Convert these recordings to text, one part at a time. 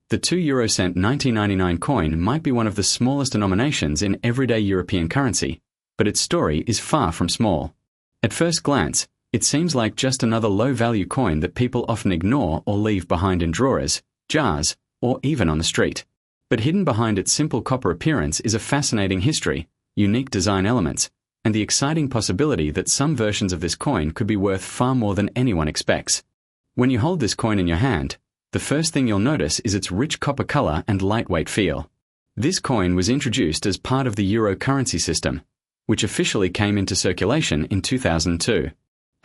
The 2 cent 1999 coin might be one of the smallest denominations in everyday European currency, but its story is far from small. At first glance, it seems like just another low-value coin that people often ignore or leave behind in drawers, jars, or even on the street. But hidden behind its simple copper appearance is a fascinating history, unique design elements, and the exciting possibility that some versions of this coin could be worth far more than anyone expects. When you hold this coin in your hand, the first thing you'll notice is its rich copper color and lightweight feel. This coin was introduced as part of the euro currency system, which officially came into circulation in 2002.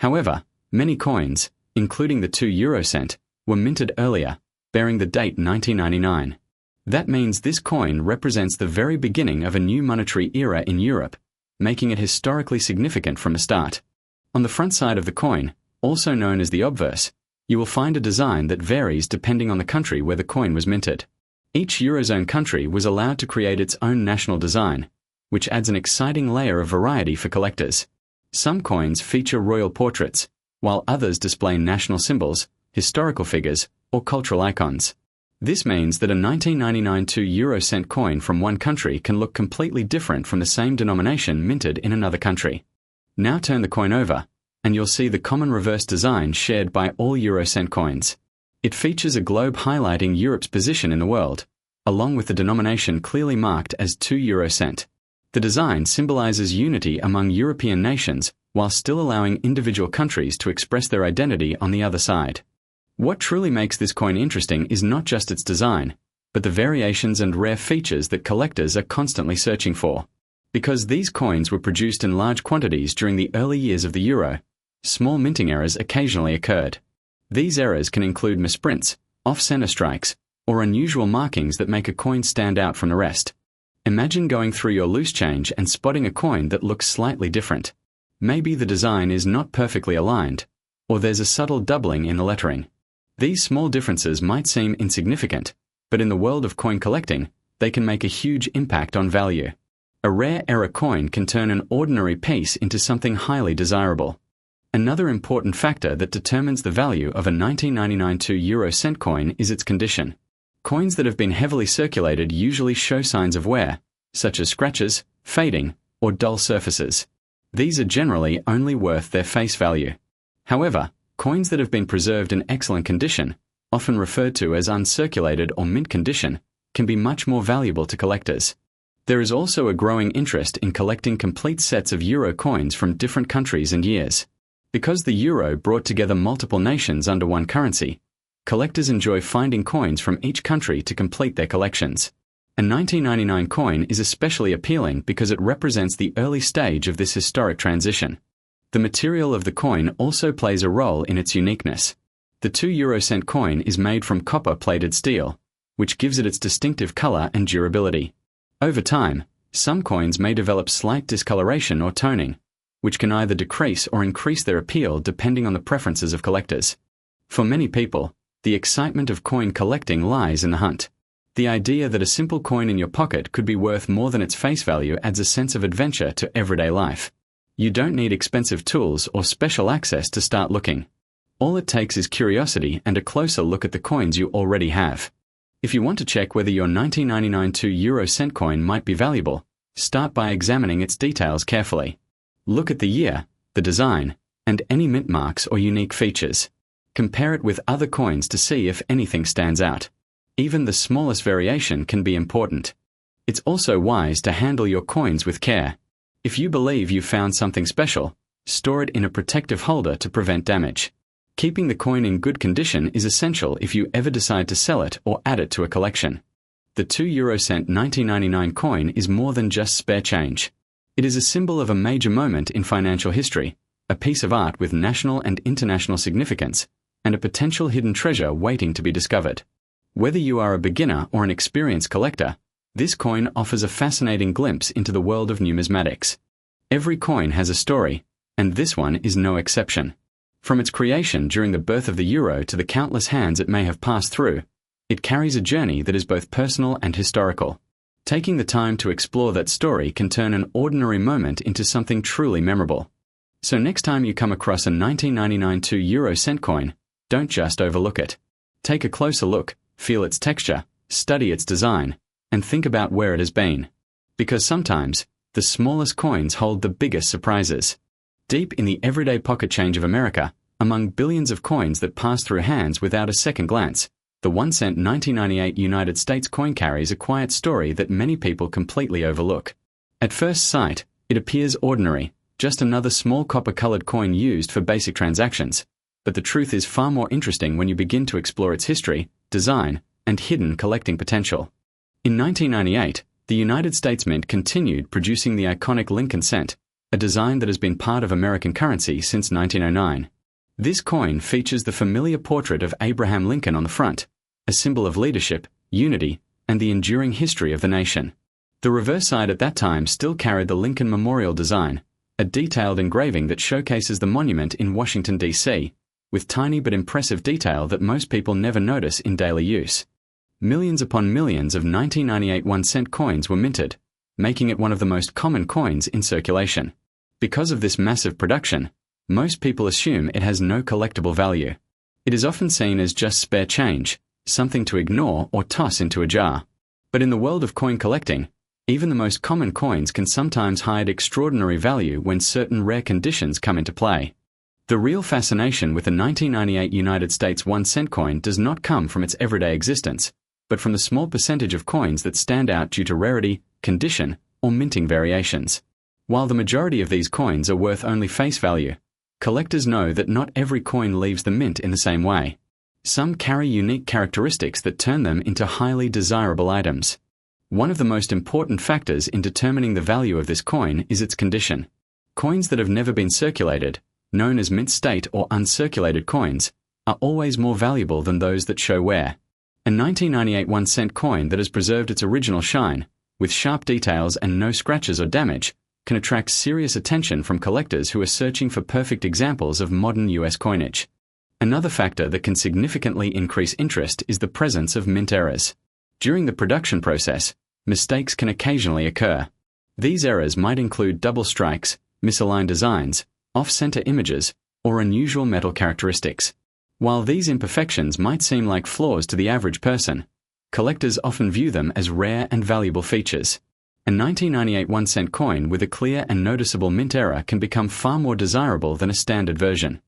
However, many coins, including the 2 cent, were minted earlier, bearing the date 1999. That means this coin represents the very beginning of a new monetary era in Europe, making it historically significant from the start. On the front side of the coin, also known as the obverse, you will find a design that varies depending on the country where the coin was minted. Each Eurozone country was allowed to create its own national design, which adds an exciting layer of variety for collectors. Some coins feature royal portraits, while others display national symbols, historical figures, or cultural icons. This means that a 1999 2 cent coin from one country can look completely different from the same denomination minted in another country. Now turn the coin over, and you'll see the common reverse design shared by all Eurocent coins. It features a globe highlighting Europe's position in the world, along with the denomination clearly marked as 2 cent. The design symbolizes unity among European nations while still allowing individual countries to express their identity on the other side. What truly makes this coin interesting is not just its design, but the variations and rare features that collectors are constantly searching for. Because these coins were produced in large quantities during the early years of the euro, small minting errors occasionally occurred. These errors can include misprints, off-center strikes, or unusual markings that make a coin stand out from the rest. Imagine going through your loose change and spotting a coin that looks slightly different. Maybe the design is not perfectly aligned, or there's a subtle doubling in the lettering. These small differences might seem insignificant, but in the world of coin collecting, they can make a huge impact on value. A rare error coin can turn an ordinary piece into something highly desirable. Another important factor that determines the value of a 1999 2 cent coin is its condition. Coins that have been heavily circulated usually show signs of wear, such as scratches, fading, or dull surfaces. These are generally only worth their face value. However, coins that have been preserved in excellent condition, often referred to as uncirculated or mint condition, can be much more valuable to collectors. There is also a growing interest in collecting complete sets of euro coins from different countries and years. Because the euro brought together multiple nations under one currency, collectors enjoy finding coins from each country to complete their collections. A 1999 coin is especially appealing because it represents the early stage of this historic transition. The material of the coin also plays a role in its uniqueness. The 2 cent coin is made from copper-plated steel, which gives it its distinctive color and durability. Over time, some coins may develop slight discoloration or toning, which can either decrease or increase their appeal depending on the preferences of collectors. For many people, the excitement of coin collecting lies in the hunt. The idea that a simple coin in your pocket could be worth more than its face value adds a sense of adventure to everyday life. You don't need expensive tools or special access to start looking. All it takes is curiosity and a closer look at the coins you already have. If you want to check whether your 1999 2 cent coin might be valuable, start by examining its details carefully. Look at the year, the design, and any mint marks or unique features. Compare it with other coins to see if anything stands out. Even the smallest variation can be important. It's also wise to handle your coins with care. If you believe you found something special, store it in a protective holder to prevent damage. Keeping the coin in good condition is essential if you ever decide to sell it or add it to a collection. The 2 cent 1999 coin is more than just spare change. It is a symbol of a major moment in financial history, a piece of art with national and international significance, and a potential hidden treasure waiting to be discovered. Whether you are a beginner or an experienced collector, this coin offers a fascinating glimpse into the world of numismatics. Every coin has a story, and this one is no exception. From its creation during the birth of the euro to the countless hands it may have passed through, it carries a journey that is both personal and historical. Taking the time to explore that story can turn an ordinary moment into something truly memorable. So next time you come across a 1999 2 cent coin, don't just overlook it. Take a closer look, feel its texture, study its design, and think about where it has been. Because sometimes, the smallest coins hold the biggest surprises. Deep in the everyday pocket change of America, among billions of coins that pass through hands without a second glance, the 1-cent 1998 United States coin carries a quiet story that many people completely overlook. At first sight, it appears ordinary, just another small copper-colored coin used for basic transactions. But the truth is far more interesting when you begin to explore its history, design, and hidden collecting potential. In 1998, the United States Mint continued producing the iconic Lincoln cent, a design that has been part of American currency since 1909. This coin features the familiar portrait of Abraham Lincoln on the front, a symbol of leadership, unity, and the enduring history of the nation. The reverse side at that time still carried the Lincoln Memorial design, a detailed engraving that showcases the monument in Washington, D.C., with tiny but impressive detail that most people never notice in daily use. Millions upon millions of 1998 1-cent coins were minted, making it one of the most common coins in circulation. Because of this massive production, most people assume it has no collectible value. It is often seen as just spare change, something to ignore or toss into a jar. But in the world of coin collecting, even the most common coins can sometimes hide extraordinary value when certain rare conditions come into play. The real fascination with the 1998 United States 1-cent coin does not come from its everyday existence, but from the small percentage of coins that stand out due to rarity, condition, or minting variations. While the majority of these coins are worth only face value, collectors know that not every coin leaves the mint in the same way. Some carry unique characteristics that turn them into highly desirable items. One of the most important factors in determining the value of this coin is its condition. Coins that have never been circulated, known as mint state or uncirculated coins, are always more valuable than those that show wear. A 1998 1-cent coin that has preserved its original shine, with sharp details and no scratches or damage, can attract serious attention from collectors who are searching for perfect examples of modern US coinage. Another factor that can significantly increase interest is the presence of mint errors. During the production process, mistakes can occasionally occur. These errors might include double strikes, misaligned designs, off-center images, or unusual metal characteristics. While these imperfections might seem like flaws to the average person, collectors often view them as rare and valuable features. A 1998 1-cent coin with a clear and noticeable mint error can become far more desirable than a standard version.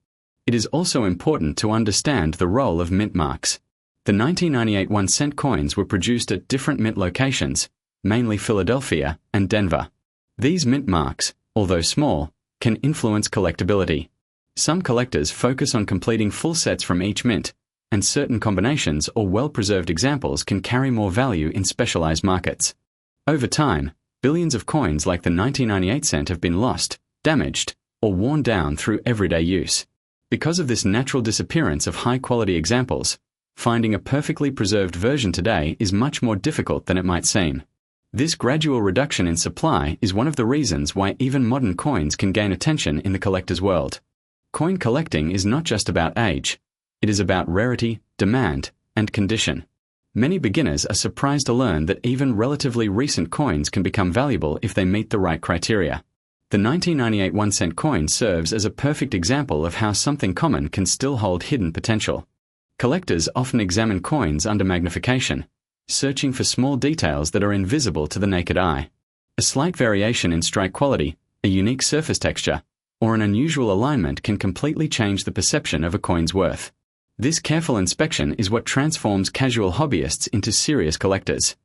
It is also important to understand the role of mint marks. The 1998 1-cent coins were produced at different mint locations, mainly Philadelphia and Denver. These mint marks, although small, can influence collectability. Some collectors focus on completing full sets from each mint, and certain combinations or well-preserved examples can carry more value in specialized markets. Over time, billions of coins like the 1998 cent have been lost, damaged, or worn down through everyday use. Because of this natural disappearance of high-quality examples, finding a perfectly preserved version today is much more difficult than it might seem. This gradual reduction in supply is one of the reasons why even modern coins can gain attention in the collector's world. Coin collecting is not just about age. It is about rarity, demand, and condition. Many beginners are surprised to learn that even relatively recent coins can become valuable if they meet the right criteria. The 1998 1-cent coin serves as a perfect example of how something common can still hold hidden potential. Collectors often examine coins under magnification, searching for small details that are invisible to the naked eye. A slight variation in strike quality, a unique surface texture, or an unusual alignment can completely change the perception of a coin's worth. This careful inspection is what transforms casual hobbyists into serious collectors.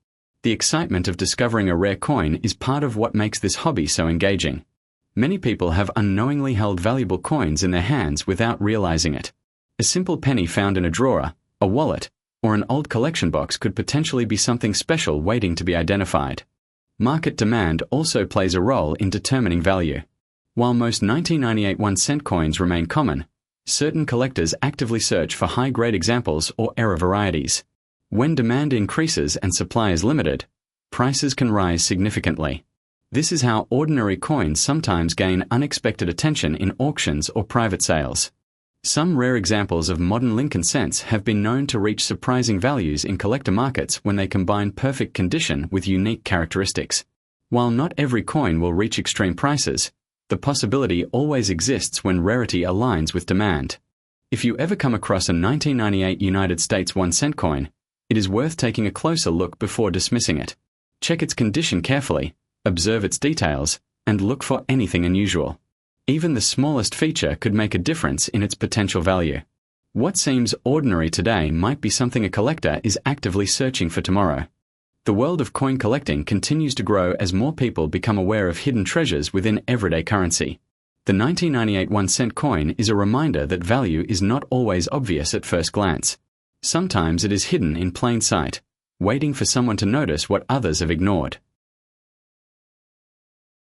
The excitement of discovering a rare coin is part of what makes this hobby so engaging. Many people have unknowingly held valuable coins in their hands without realizing it. A simple penny found in a drawer, a wallet, or an old collection box could potentially be something special waiting to be identified. Market demand also plays a role in determining value. While most 1998 1-cent coins remain common, certain collectors actively search for high-grade examples or error varieties. When demand increases and supply is limited, prices can rise significantly. This is how ordinary coins sometimes gain unexpected attention in auctions or private sales. Some rare examples of modern Lincoln cents have been known to reach surprising values in collector markets when they combine perfect condition with unique characteristics. While not every coin will reach extreme prices, the possibility always exists when rarity aligns with demand. If you ever come across a 1998 United States 1-cent coin, It is worth taking a closer look before dismissing it. Check its condition carefully, observe its details, and look for anything unusual. Even the smallest feature could make a difference in its potential value. What seems ordinary today might be something a collector is actively searching for tomorrow. The world of coin collecting continues to grow as more people become aware of hidden treasures within everyday currency. The 1998 1-cent coin is a reminder that value is not always obvious at first glance. Sometimes it is hidden in plain sight, waiting for someone to notice what others have ignored.